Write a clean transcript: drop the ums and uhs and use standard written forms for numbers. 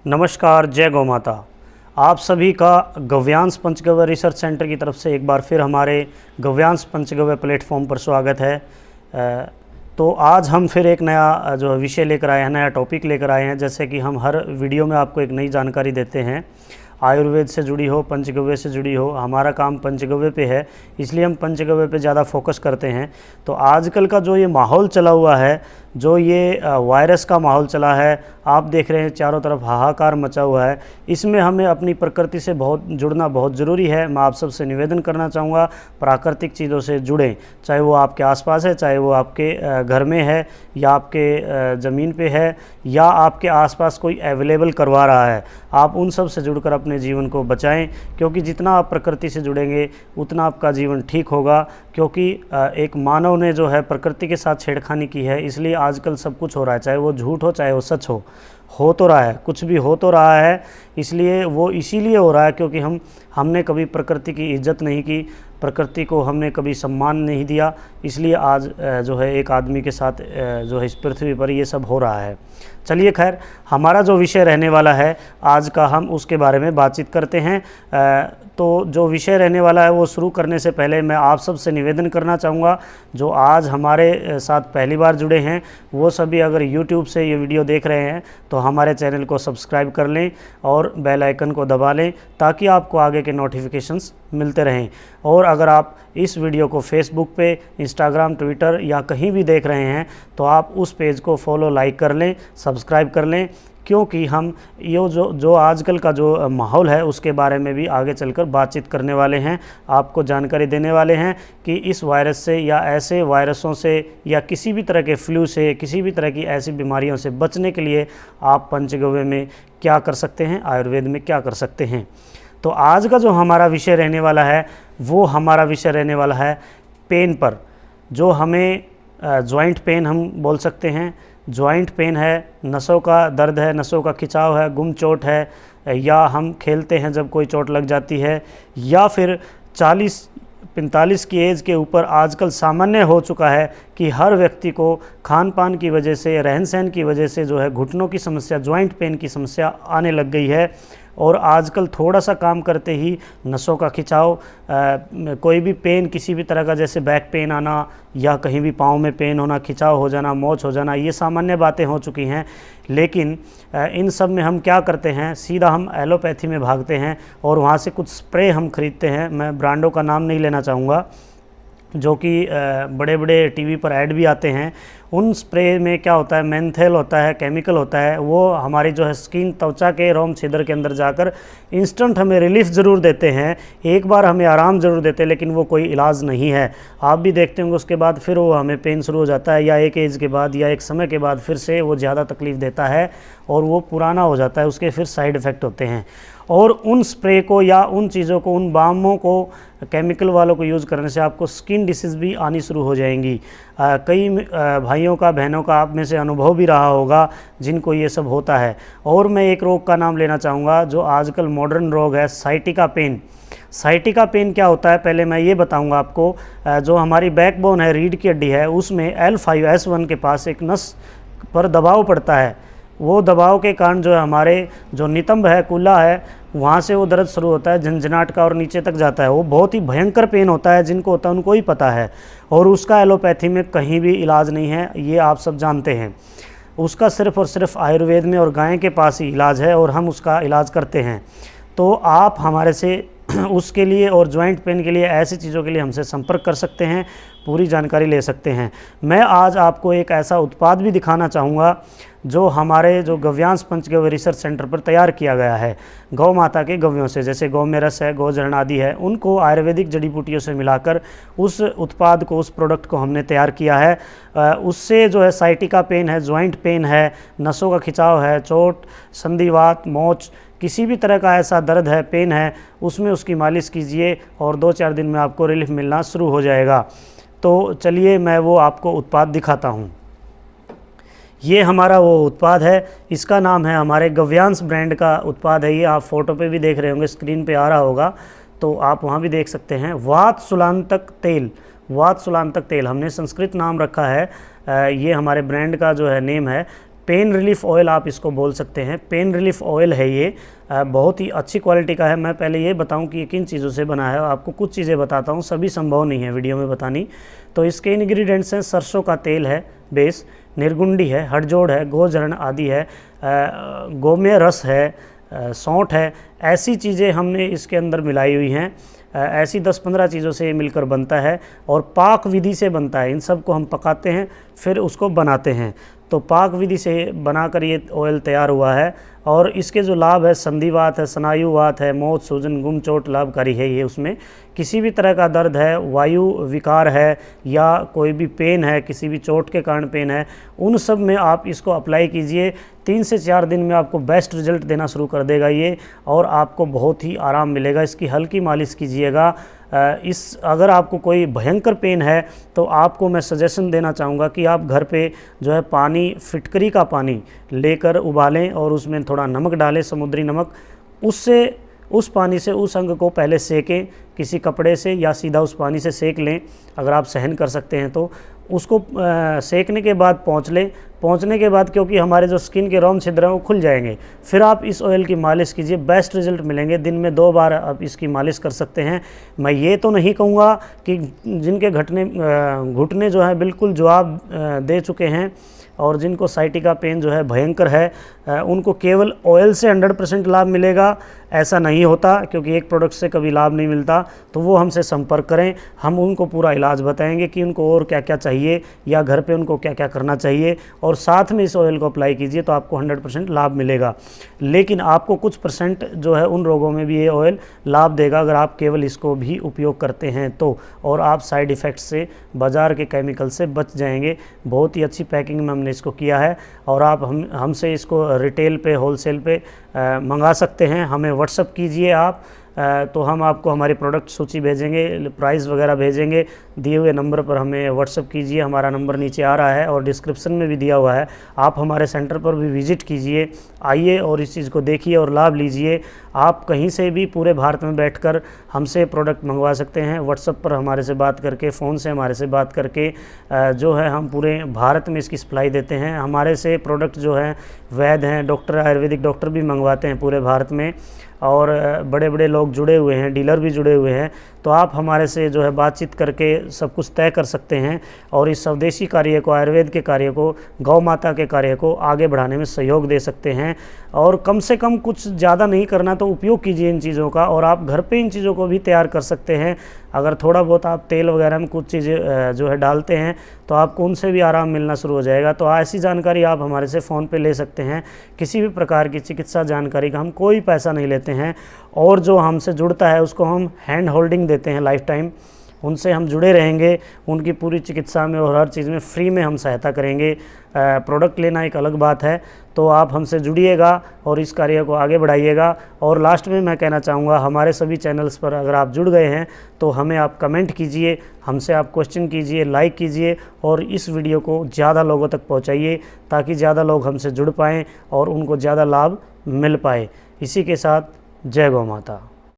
नमस्कार, जय गौ माता। आप सभी का गव्यांश पंचगव्य रिसर्च सेंटर की तरफ से एक बार फिर हमारे गव्यांश पंचगव्य प्लेटफॉर्म पर स्वागत है। तो आज हम फिर एक नया जो विषय लेकर आए हैं, नया टॉपिक लेकर आए हैं। जैसे कि हम हर वीडियो में आपको एक नई जानकारी देते हैं, आयुर्वेद से जुड़ी हो, पंचगव्य से जुड़ी हो। हमारा काम पंचगव्य पे है, इसलिए हम पंचगव्य पे ज़्यादा फोकस करते हैं। तो आजकल का जो ये माहौल चला हुआ है, जो ये वायरस का माहौल चला है, आप देख रहे हैं चारों तरफ हाहाकार मचा हुआ है। इसमें हमें अपनी प्रकृति से जुड़ना बहुत ज़रूरी है। मैं आप सबसे निवेदन करना चाहूँगा, प्राकृतिक चीज़ों से जुड़ें, चाहे वो आपके आसपास है, चाहे वो आपके घर में है, या आपके ज़मीन पे है, या आपके आसपास कोई अवेलेबल करवा रहा है। आप उन सब से जुड़कर अपने जीवन को बचाएं, क्योंकि जितना आप प्रकृति से जुड़ेंगे उतना आपका जीवन ठीक होगा। क्योंकि एक मानव ने जो है प्रकृति के साथ छेड़खानी की है, इसलिए आजकल सब कुछ हो रहा है, चाहे वो झूठ हो चाहे वो सच हो तो रहा है, कुछ भी हो तो रहा है। इसलिए वो इसीलिए हो रहा है क्योंकि हमने कभी प्रकृति की इज्जत नहीं की, प्रकृति को हमने कभी सम्मान नहीं दिया। इसलिए आज जो है एक आदमी के साथ जो है इस पृथ्वी पर ये सब हो रहा है। चलिए खैर, हमारा जो विषय रहने वाला है आज का, हम उसके बारे में बातचीत करते हैं। तो जो विषय रहने वाला है वो शुरू करने से पहले मैं आप सबसे निवेदन करना चाहूँगा, जो आज हमारे साथ पहली बार जुड़े हैं वो सभी अगर YouTube से ये वीडियो देख रहे हैं तो हमारे चैनल को सब्सक्राइब कर लें और बेल आइकन को दबा लें, ताकि आपको आगे के नोटिफिकेशंस मिलते रहें। और अगर आप इस वीडियो को फेसबुक पे, इंस्टाग्राम, ट्विटर या कहीं भी देख रहे हैं तो आप उस पेज को फॉलो, लाइक कर लें, सब्सक्राइब कर लें, क्योंकि हम ये जो आजकल का जो माहौल है उसके बारे में भी आगे चलकर बातचीत करने वाले हैं, आपको जानकारी देने वाले हैं कि इस वायरस से या ऐसे वायरसों से या किसी भी तरह के फ्लू से, किसी भी तरह की ऐसी बीमारियों से बचने के लिए आप पंचगव्य में क्या कर सकते हैं, आयुर्वेद में क्या कर सकते हैं। तो आज का जो हमारा विषय रहने वाला है वो हमारा विषय रहने वाला है पेन पर, जो हमें जॉइंट पेन हम बोल सकते हैं। जॉइंट पेन है, नसों का दर्द है, नसों का खिंचाव है, गुम चोट है, या हम खेलते हैं जब कोई चोट लग जाती है, या फिर 40-45 की एज के ऊपर आजकल सामान्य हो चुका है कि हर व्यक्ति को खान पान की वजह से, रहन सहन की वजह से जो है घुटनों की समस्या, जॉइंट पेन की समस्या आने लग गई है। और आजकल थोड़ा सा काम करते ही नसों का खिंचाव, कोई भी पेन, किसी भी तरह का, जैसे बैक पेन आना या कहीं भी पाँव में पेन होना, खिंचाव हो जाना, मोच हो जाना, ये सामान्य बातें हो चुकी हैं। लेकिन इन सब में हम क्या करते हैं, सीधा हम एलोपैथी में भागते हैं और वहाँ से कुछ स्प्रे हम खरीदते हैं। मैं ब्रांडों का नाम नहीं लेना चाहूँगा, जो कि बड़े बड़े टीवी पर ऐड भी आते हैं। उन स्प्रे में क्या होता है, मेंथल होता है, केमिकल होता है, वो हमारी जो है स्किन, त्वचा के रोम छिद्र के अंदर जाकर इंस्टेंट हमें रिलीफ ज़रूर देते हैं, एक बार हमें आराम ज़रूर देते हैं, लेकिन वो कोई इलाज नहीं है। आप भी देखते होंगे उसके बाद फिर वो हमें पेन शुरू हो जाता है, या एक एज के बाद या एक समय के बाद फिर से वो ज़्यादा तकलीफ़ देता है और वो पुराना हो जाता है, उसके फिर साइड इफ़ेक्ट होते हैं। और उन स्प्रे को या उन चीज़ों को, उन बामों को, केमिकल वालों को यूज़ करने से आपको स्किन डिसीज़ भी आनी शुरू हो जाएंगी। कई भाइयों का, बहनों का आप में से अनुभव भी रहा होगा जिनको ये सब होता है। और मैं एक रोग का नाम लेना चाहूँगा जो आजकल मॉडर्न रोग है, साइटिका पेन। साइटिका पेन क्या होता है, पहले मैं ये बताऊंगा आपको। जो हमारी बैकबोन है, रीढ़ की हड्डी है, उसमें L5S1 के पास एक नस पर दबाव पड़ता है। वो दबाव के कारण जो है हमारे जो नितंब है, कूल्हा है, वहाँ से वो दर्द शुरू होता है, झंझनाट का, और नीचे तक जाता है। वो बहुत ही भयंकर पेन होता है, जिनको होता है उनको ही पता है। और उसका एलोपैथी में कहीं भी इलाज नहीं है, ये आप सब जानते हैं। उसका सिर्फ़ और सिर्फ आयुर्वेद में और गाय के पास ही इलाज है, और हम उसका इलाज करते हैं। तो आप हमारे से उसके लिए और जॉइंट पेन के लिए, ऐसी चीज़ों के लिए हमसे संपर्क कर सकते हैं, पूरी जानकारी ले सकते हैं। मैं आज आपको एक ऐसा उत्पाद भी दिखाना चाहूँगा जो हमारे जो गव्यांश पंचगव्य रिसर्च सेंटर पर तैयार किया गया है। गौ माता के गव्यों से, जैसे गौ में रस है, गोजरण आदि है, उनको आयुर्वेदिक जड़ी बूटियों से मिलाकर उस उत्पाद को, उस प्रोडक्ट को हमने तैयार किया है। उससे जो है साइटिका पेन है, जॉइंट पेन है, नसों का खिंचाव है, चोट, संधिवात, मोच, किसी भी तरह का ऐसा दर्द है, पेन है, उसमें उसकी मालिश कीजिए और 2-4 दिन में आपको रिलीफ मिलना शुरू हो जाएगा। तो चलिए मैं वो आपको उत्पाद दिखाता हूँ। ये हमारा वो उत्पाद है, इसका नाम है, हमारे गव्यांश ब्रांड का उत्पाद है ये। आप फ़ोटो पे भी देख रहे होंगे, स्क्रीन पे आ रहा होगा, तो आप वहाँ भी देख सकते हैं। वात सुलांतक तेल, वात सुलांतक तेल हमने संस्कृत नाम रखा है। ये हमारे ब्रांड का जो है नेम है। पेन रिलीफ ऑयल आप इसको बोल सकते हैं। पेन रिलीफ ऑयल है ये, बहुत ही अच्छी क्वालिटी का है। मैं पहले ये बताऊं कि ये किन चीज़ों से बना है, आपको कुछ चीज़ें बताता हूं, सभी संभव नहीं है वीडियो में बतानी। तो इसके इंग्रेडिएंट्स हैं, सरसों का तेल है बेस, निर्गुंडी है, हड़जोड़ है, गोजरण आदि है, गोमेय रस है, सौंठ है। ऐसी चीज़ें हमने इसके अंदर मिलाई हुई हैं। ऐसी 10-15 चीज़ों से ये मिलकर बनता है और पाक विधि से बनता है। इन सब को हम पकाते हैं फिर उसको बनाते हैं। तो पाक विधि से बनाकर ये ऑयल तैयार हुआ है। और इसके जो लाभ है, संधिवात है, स्नायुवात है, मौत, सूजन, गुम, चोट लाभकारी है ये। उसमें किसी भी तरह का दर्द है, वायु विकार है या कोई भी पेन है, किसी भी चोट के कारण पेन है, उन सब में आप इसको अप्लाई कीजिए। 3 से 4 दिन में आपको बेस्ट रिजल्ट देना शुरू कर देगा ये, और आपको बहुत ही आराम मिलेगा। इसकी हल्की मालिश कीजिएगा। अगर आपको कोई भयंकर पेन है तो आपको मैं सजेशन देना चाहूँगा कि आप घर पे जो है पानी, फिटकरी का पानी लेकर उबालें और उसमें थोड़ा नमक डालें, समुद्री नमक। उस पानी से उस अंग को पहले सेकें किसी कपड़े से, या सीधा उस पानी से सेक लें अगर आप सहन कर सकते हैं तो। उसको सेकने के बाद पहुँचने के बाद, क्योंकि हमारे जो स्किन के रोम छिद्र हैं वो खुल जाएंगे, फिर आप इस ऑयल की मालिश कीजिए, बेस्ट रिजल्ट मिलेंगे। दिन में 2 बार आप इसकी मालिश कर सकते हैं। मैं ये तो नहीं कहूँगा कि जिनके घुटने जो हैं बिल्कुल जवाब दे चुके हैं और जिनको साइटिका पेन जो है भयंकर है, उनको केवल ऑयल से 100% लाभ मिलेगा, ऐसा नहीं होता, क्योंकि एक प्रोडक्ट से कभी लाभ नहीं मिलता। तो वो हमसे संपर्क करें, हम उनको पूरा इलाज बताएंगे कि उनको और क्या क्या चाहिए या घर पे उनको क्या क्या करना चाहिए, और साथ में इस ऑयल को अप्लाई कीजिए तो आपको 100% लाभ मिलेगा। लेकिन आपको कुछ % जो है उन रोगों में भी ये ऑयल लाभ देगा अगर आप केवल इसको भी उपयोग करते हैं तो, और आप साइड इफ़ेक्ट से, बाज़ार के केमिकल से बच जाएंगे। बहुत ही अच्छी पैकिंग में हमने इसको किया है, और आप हमसे इसको रिटेल पे, होलसेल पे मंगा सकते हैं। हमें व्हाट्सअप कीजिए आप, तो हम आपको हमारी प्रोडक्ट सूची भेजेंगे, प्राइस वगैरह भेजेंगे। दिए हुए नंबर पर हमें व्हाट्सअप कीजिए, हमारा नंबर नीचे आ रहा है और डिस्क्रिप्शन में भी दिया हुआ है। आप हमारे सेंटर पर भी विज़िट कीजिए, आइए और इस चीज़ को देखिए और लाभ लीजिए। आप कहीं से भी पूरे भारत में बैठकर हमसे प्रोडक्ट मंगवा सकते हैं, व्हाट्सअप पर हमारे से बात करके, फ़ोन से हमारे से बात करके। जो है हम पूरे भारत में इसकी सप्लाई देते हैं। हमारे से प्रोडक्ट जो है वैद्य हैं, डॉक्टर, आयुर्वेदिक डॉक्टर भी मंगवाते हैं पूरे भारत में, और बड़े बड़े लोग जुड़े हुए हैं, डीलर भी जुड़े हुए हैं। तो आप हमारे से जो है बातचीत करके सब कुछ तय कर सकते हैं और इस स्वदेशी कार्य को, आयुर्वेद के कार्य को, गौ माता के कार्य को आगे बढ़ाने में सहयोग दे सकते हैं। और कम से कम कुछ ज़्यादा नहीं करना तो उपयोग कीजिए इन चीज़ों का, और आप घर पे इन चीज़ों को भी तैयार कर सकते हैं। अगर थोड़ा बहुत आप तेल वगैरह में कुछ चीज़ें जो है डालते हैं तो आपको उनसे भी आराम मिलना शुरू हो जाएगा। तो ऐसी जानकारी आप हमारे से फ़ोन पे ले सकते हैं। किसी भी प्रकार की चिकित्सा जानकारी का हम कोई पैसा नहीं लेते हैं, और जो हमसे जुड़ता है उसको हम हैंड होल्डिंग देते हैं लाइफ टाइम। उनसे हम जुड़े रहेंगे, उनकी पूरी चिकित्सा में और हर चीज़ में फ्री में हम सहायता करेंगे। प्रोडक्ट लेना एक अलग बात है। तो आप हमसे जुड़िएगा और इस कार्य को आगे बढ़ाइएगा। और लास्ट में मैं कहना चाहूँगा, हमारे सभी चैनल्स पर अगर आप जुड़ गए हैं तो हमें आप कमेंट कीजिए, हमसे आप क्वेश्चन कीजिए, लाइक कीजिए, और इस वीडियो को ज़्यादा लोगों तक पहुँचाइए ताकि ज़्यादा लोग हमसे जुड़ पाएँ और उनको ज़्यादा लाभ मिल पाए। इसी के साथ जय गौ माता।